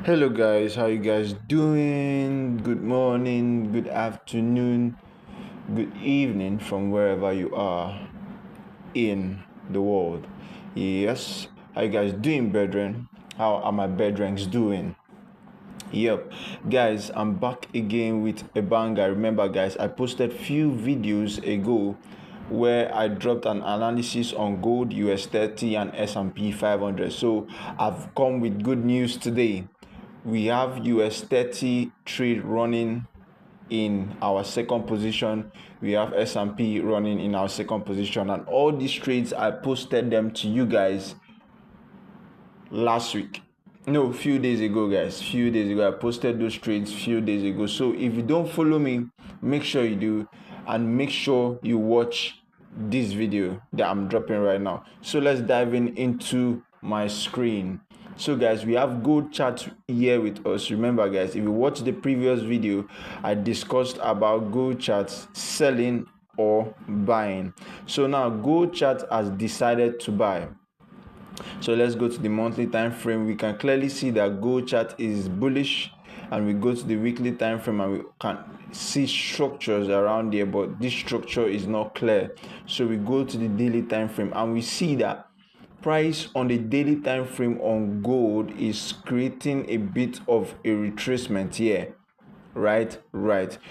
Hello guys, how you guys doing? Good morning, good afternoon, good evening from wherever you are in the world. Yes, how you guys doing, brethren? How are my brethrens doing? Yep, guys, I'm back again with a banger. Remember guys, I posted few videos ago where I dropped an analysis on gold, us30 and s&p500. So I've come with good news today. We have us30 trade running in our second position. We have S&P running in our second position, and all these trades I posted them to you guys last week. No, few days ago, guys. Few days ago, I posted those trades few days ago. So if you don't follow me, make sure you do, and make sure you watch this video that I'm dropping right now. So let's dive into my screen. So guys, we have gold chart here with us. Remember guys, if you watch the previous video, I discussed about gold charts selling or buying. So now gold chart has decided to buy. So let's go to the monthly time frame. We can clearly see that gold chart is bullish, and we go to the weekly time frame and we can see structures around there, but this structure is not clear. So we go to the daily time frame and we see that price on the daily time frame on gold is creating a bit of a retracement here. Right.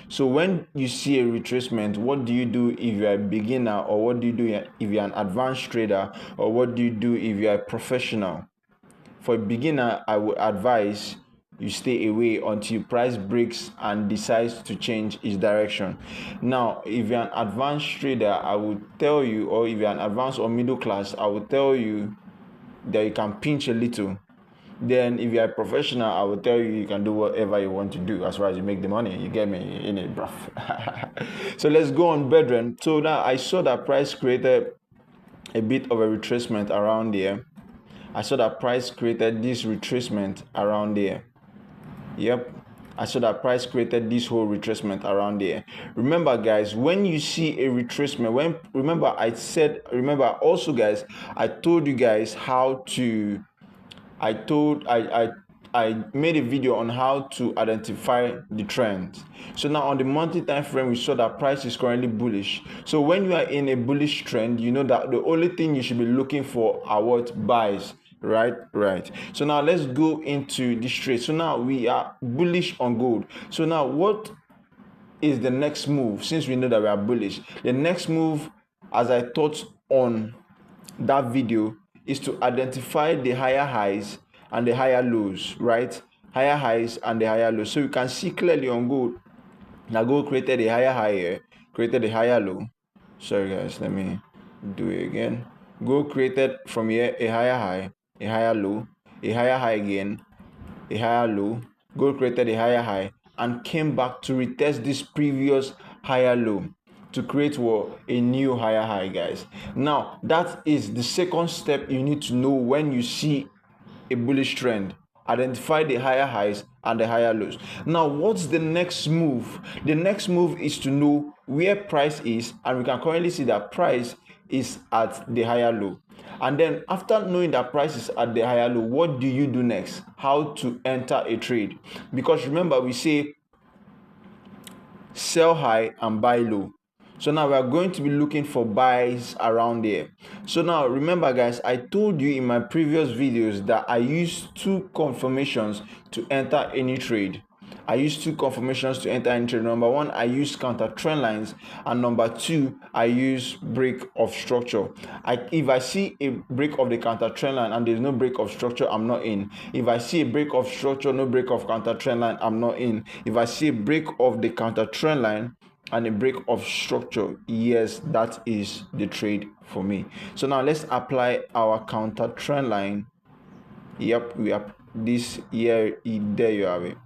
So when you see a retracement, what do you do if you're a beginner, or what do you do if you're an advanced trader, or what do you do if you're a professional? For a beginner, I would advise you stay away until price breaks and decides to change its direction. Now if you're an advanced trader, I would tell you, or if you're an advanced or middle class, I would tell you that you can pinch a little. Then if you're a professional, I will tell you can do whatever you want to do as far as you make the money. You get me in it, bruv. So let's go on, brethren. So now I saw that price created a bit of a retracement around there. I saw that price created this retracement around there. Yep, I saw that price created this whole retracement around there. Remember guys, when you see a retracement, remember also guys, I told you guys how to I made a video on how to identify the trends. So now on the monthly time frame, we saw that price is currently bullish. So when you are in a bullish trend, you know that the only thing you should be looking for are what? Buys. Right. So now let's go into this trade. So now we are bullish on gold. So now what is the next move? Since we know that we are bullish, the next move, as I thought on that video, is to identify the higher highs and the higher lows, right? Higher highs and the higher lows. So you can see clearly on gold. Now gold created a higher high here, created a higher low. Sorry guys, let me do it again. Gold created from here a higher high, a higher low, a higher high again, a higher low. Gold created a higher high and came back to retest this previous higher low to create what? A new higher high, guys. Now that is the second step you need to know when you see a bullish trend. Identify the higher highs and the higher lows. Now what's the next move? The next move is to know where price is, and we can currently see that price is at the higher low. And then after knowing that price is at the higher low, what do you do next? How to enter a trade? Because remember, we say sell high and buy low. So now we are going to be looking for buys around there. So now remember guys, I told you in my previous videos that I use two confirmations to enter any trade. Number one, I use counter trend lines, and number two, I use break of structure. If I see a break of the counter trend line and there's no break of structure, I'm not in. If I see a break of structure, no break of counter trend line, I'm not in. If I see a break of the counter trend line and a break of structure, yes, that is the trade for me. So now let's apply our counter trend line. Yep, we have this here. There you have it.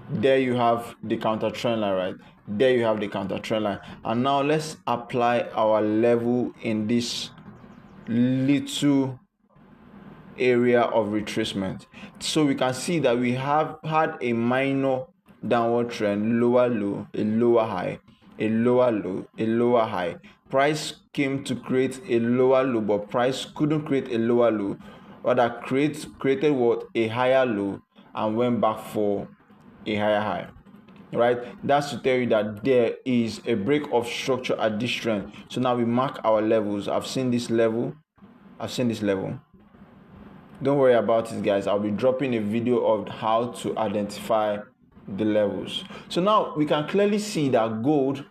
There you have the counter trend line, right? There you have the counter trend line. And now let's apply our level in this little area of retracement. So we can see that we have had a minor downward trend, lower low, a lower high, a lower low, a lower high. Price came to create a lower low, but price couldn't create a lower low rather created what? A higher low and went back for a higher high. Right, that's to tell you that there is a break of structure at this trend. So now we mark our levels. I've seen this level. Don't worry about it, guys. I'll be dropping a video of how to identify the levels. So now we can clearly see that gold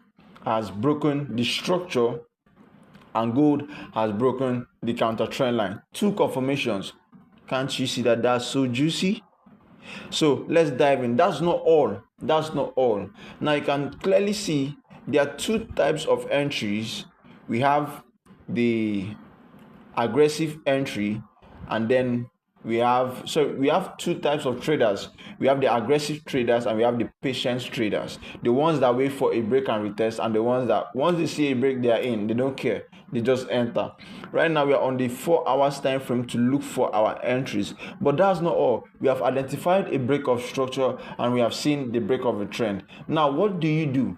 has broken the structure and gold has broken the counter trend line. Two confirmations. Can't you see that? That's so juicy. So let's dive in. That's not all. Now you can clearly see there are two types of entries. We have the aggressive entry, and then we have two types of traders. We have the aggressive traders and we have the patience traders. The ones that wait for a break and retest, and the ones that once they see a break, they are in. They don't care. They just enter. Right now we are on the 4 hours time frame to look for our entries, but that's not all. We have identified a break of structure and we have seen the break of a trend. Now what do you do?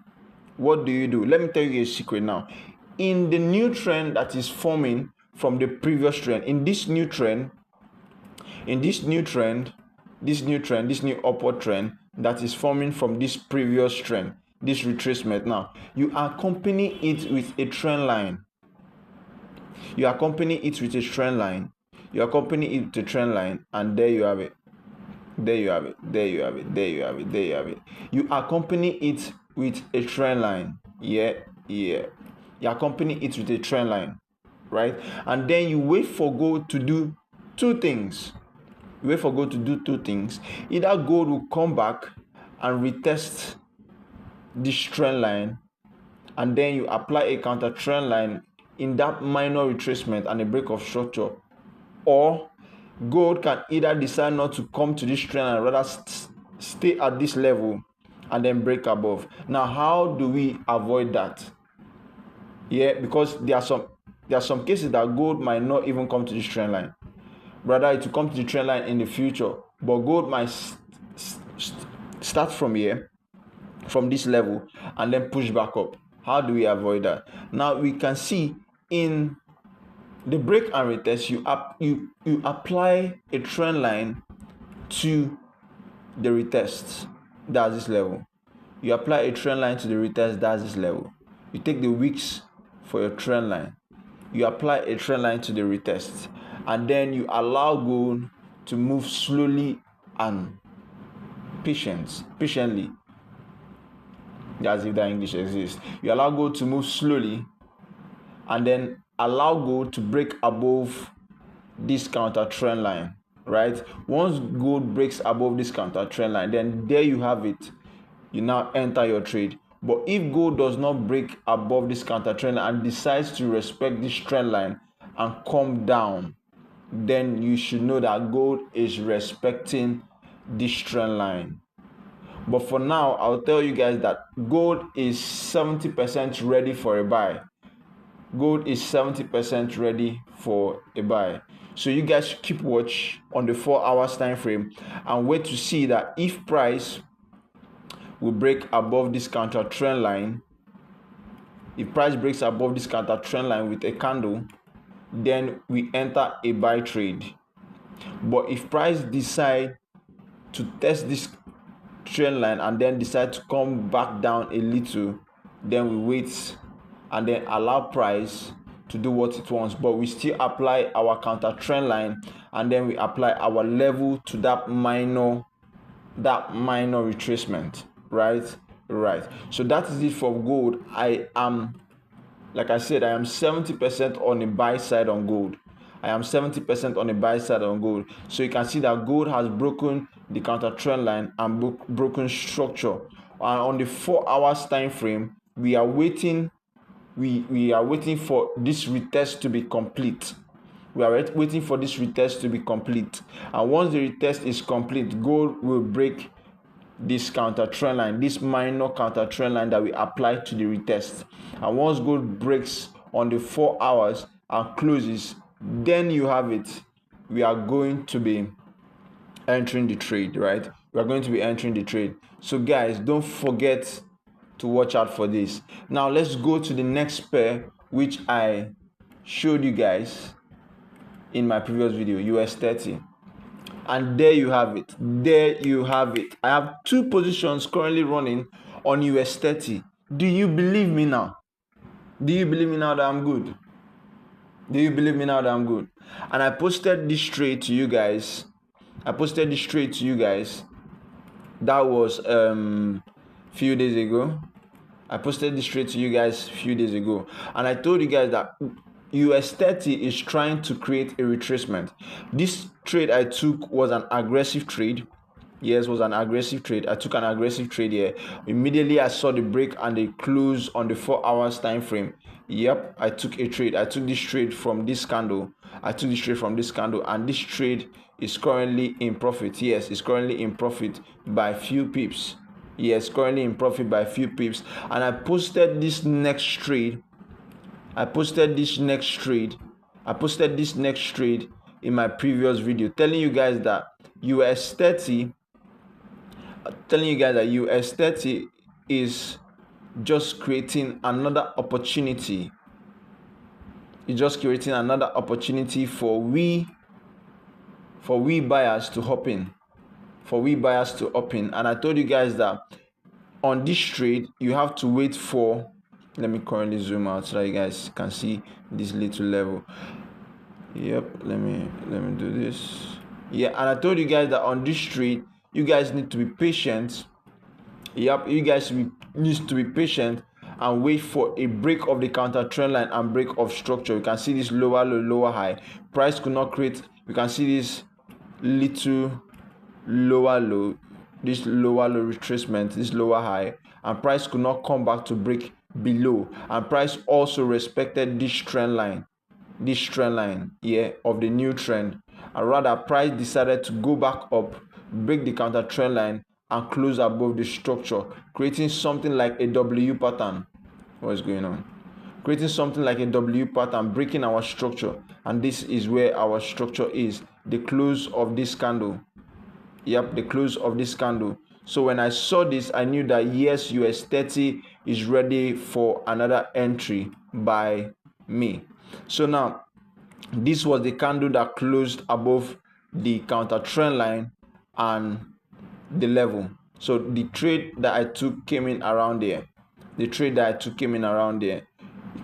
Let me tell you a secret now. In the new trend that is forming from the previous trend, this new upward trend that is forming from this previous trend, this retracement, now you accompany it with a trend line. And there you have it. You accompany it with a trend line. You accompany it with a trend line, right? And then you wait for gold to do two things. Either gold will come back and retest this trend line, and then you apply a counter trend line in that minor retracement and a break of structure, or gold can either decide not to come to this trend and rather stay at this level and then break above. Now how do we avoid that? Because there are some cases that gold might not even come to this trend line, rather it will come to the trend line in the future, but gold might start from here, from this level, and then push back up. How do we avoid that? Now we can see in the break and retest, you apply a trend line to the retest. That's this level. You apply a trend line to the retest. That's this level. You take the wicks for your trend line. You apply a trend line to the retest, and then you allow gold to move slowly and patiently. That's if that English exists. You allow gold to move slowly, and then allow gold to break above this counter trend line, right? Once gold breaks above this counter trend line, then there you have it. You now enter your trade. But if gold does not break above this counter trend line and decides to respect this trend line and come down, then you should know that gold is respecting this trend line. But for now, I'll tell you guys that gold is 70% ready for a buy. Gold is 70% ready for a buy. So you guys keep watch on the 4 hours time frame and wait to see that if price will break above this counter trend line. If price breaks above this counter trend line with a candle, then we enter a buy trade. But if price decide to test this trend line and then decide to come back down a little, then we wait and then allow price to do what it wants, but we still apply our counter trend line, and then we apply our level to that minor retracement, right? So that is it for gold. Like I said, I am 70% on the buy side on gold. So you can see that gold has broken the counter trend line and broken structure. And on the 4 hours time frame, we are waiting for this retest to be complete. And once the retest is complete, gold will break this counter trend line, this minor counter trend line that we applied to the retest. And once gold breaks on the 4 hours and closes, then you have it. We are going to be entering the trade, right? So guys, don't forget to watch out for this. Now let's go to the next pair, which I showed you guys. in my previous video, US30. And there you have it. There you have it. I have 2 positions currently running on US30. Do you believe me now? Do you believe me now that I'm good? Do you believe me now that I'm good? And I posted this trade to you guys. That was few days ago. I posted this trade to you guys a few days ago, and I told you guys that US30 is trying to create a retracement. This trade I took was an aggressive trade. Yes, was an aggressive trade. I took an aggressive trade here. Immediately I saw the break and the close on the 4 hours time frame. Yep, I took a trade. I took this trade from this candle. And this trade is currently in profit. Yes, it's currently in profit by few pips. Yes, currently in profit by few pips. And I posted this next trade. I posted this next trade in my previous video, telling you guys that US30 is just creating another opportunity. It's just creating another opportunity for we buyers to hop in. And I told you guys that on this trade you have to wait for, let me currently zoom out so that you guys can see this little level. Yep, let me do this. Yeah, and I told you guys that on this trade you guys need to be patient. Yep, you guys need to be patient and wait for a break of the counter trend line and break of structure. You can see this lower low, lower high. Price could not create. You can see this little lower low, this lower low retracement, this lower high, and price could not come back to break below. And price also respected this trend line, yeah, of the new trend. And rather, price decided to go back up, break the counter trend line, and close above the structure, creating something like a W pattern. What's going on? Creating something like a W pattern, breaking our structure. And this is where our structure is, the close of this candle. Yep, the close of this candle. So when I saw this, I knew that yes, US30 is ready for another entry by me. So now, this was the candle that closed above the counter trend line and the level. So the trade that I took came in around there.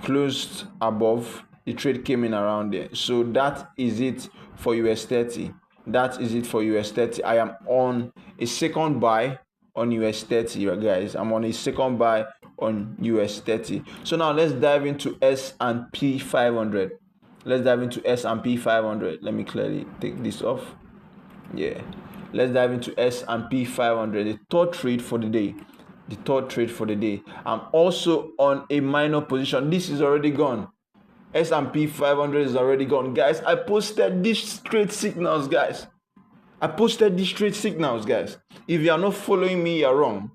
Closed above. The trade came in around there. So that is it for US30. I am on a second buy on US30, guys. I'm on a second buy on US30. So now let's dive into S&p500. Let me clearly take this off. Yeah, let's dive into S&p500, the third trade for the day. I'm also on a minor position. This is already gone. S&p500 is already gone, guys. I posted these trade signals, guys. If you are not following me, you're wrong.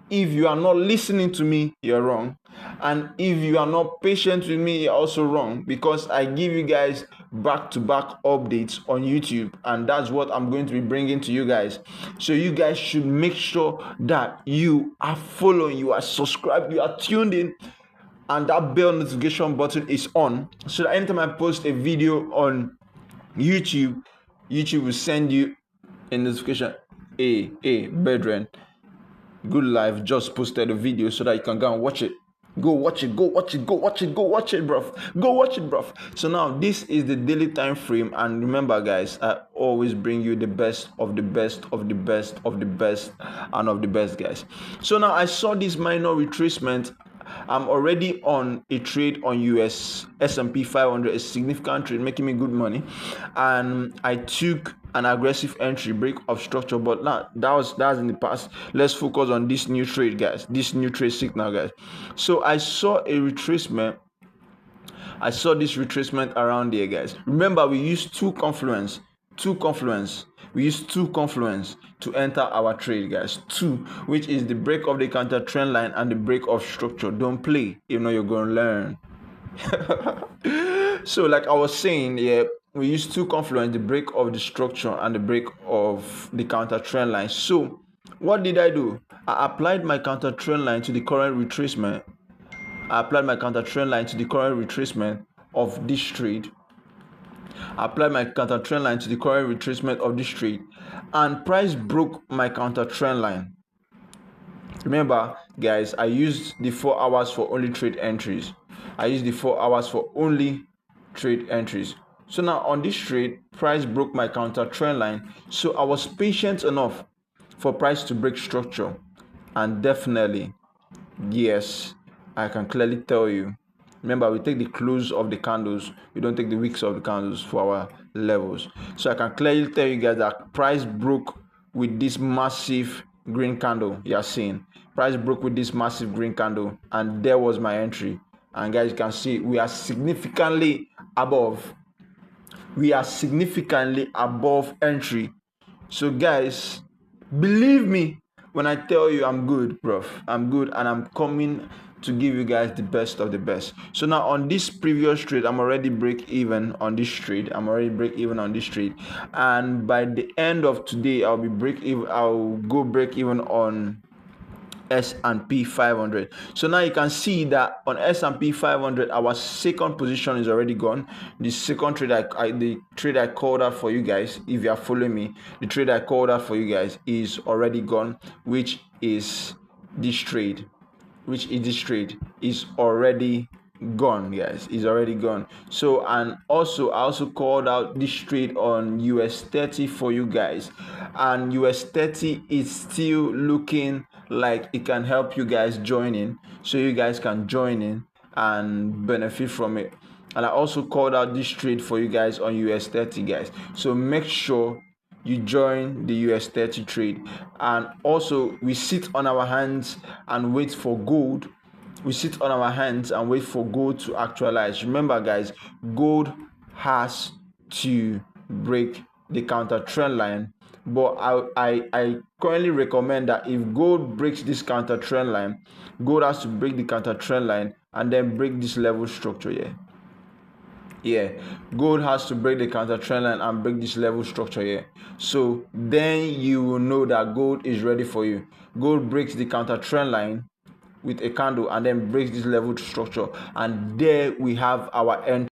If you are not listening to me, you're wrong. And if you are not patient with me, you're also wrong, because I give you guys back-to-back updates on YouTube, and that's what I'm going to be bringing to you guys. So you guys should make sure that you are following, you are subscribed, you are tuned in, and that bell notification button is on, so that anytime I post a video on YouTube will send you a notification. Hey, brethren, Good Life just posted a video, so that you can go and watch it. Go watch it, bruv. So now this is the daily time frame, and remember, guys, I always bring you the best of the best of the best of the best and of the best, guys. So now I saw this minor retracement. I'm already on a trade on US S&P 500, a significant trade, making me good money, and I took an aggressive entry, break of structure, but now that's in the past. Let's focus on this new trade, guys, this new trade signal, guys. So I saw a retracement. I saw this retracement around there, guys. Remember, we used two confluence. We use two confluence to enter our trade, guys. Two, which is the break of the counter trend line and the break of structure. Don't play, you know, you're gonna learn. So like I was saying, yeah, we use two confluence, the break of the structure and the break of the counter trend line. So what did I do? I applied my counter trend line to the current retracement. Of this trade. Applied my counter trend line to the current retracement of this trade, and price broke my counter trend line. Remember, guys, I used the 4 hours for only trade entries. So now on this trade, price broke my counter trend line. So I was patient enough for price to break structure, and definitely, yes, I can clearly tell you. Remember, we take the close of the candles. We don't take the wicks of the candles for our levels. So I can clearly tell you guys that price broke with this massive green candle you are seeing. Price broke with this massive green candle, and there was my entry. And guys, you can see we are significantly above. Entry. So guys, believe me when I tell you I'm good, bro. I'm good, and I'm coming to give you guys the best of the best. So now on this previous trade, I'm already break even on this trade. And by the end of today, I'll go break even on S&P 500. So now you can see that on S&P 500, our second position is already gone. The second trade the trade I called out for you guys, if you are following me, the trade I called out for you guys is already gone, which is this trade. Is already gone, guys. Is already gone. So, and also I also called out this trade on US30 for you guys, and US30 is still looking like it can help you guys join in, so you guys can join in and benefit from it. And I also called out this trade for you guys on US30, guys. So make sure you join the US30 trade. And also, we sit on our hands and wait for gold. To actualize. Remember, guys, gold has to break the counter trend line. But I currently recommend that if gold breaks this counter trend line, gold has to break the counter trend line and then break this level structure here. Yeah, gold has to break the counter trend line and break this level structure here. So then you will know that gold is ready for you. Gold breaks the counter trend line with a candle and then breaks this level structure, and there we have our end.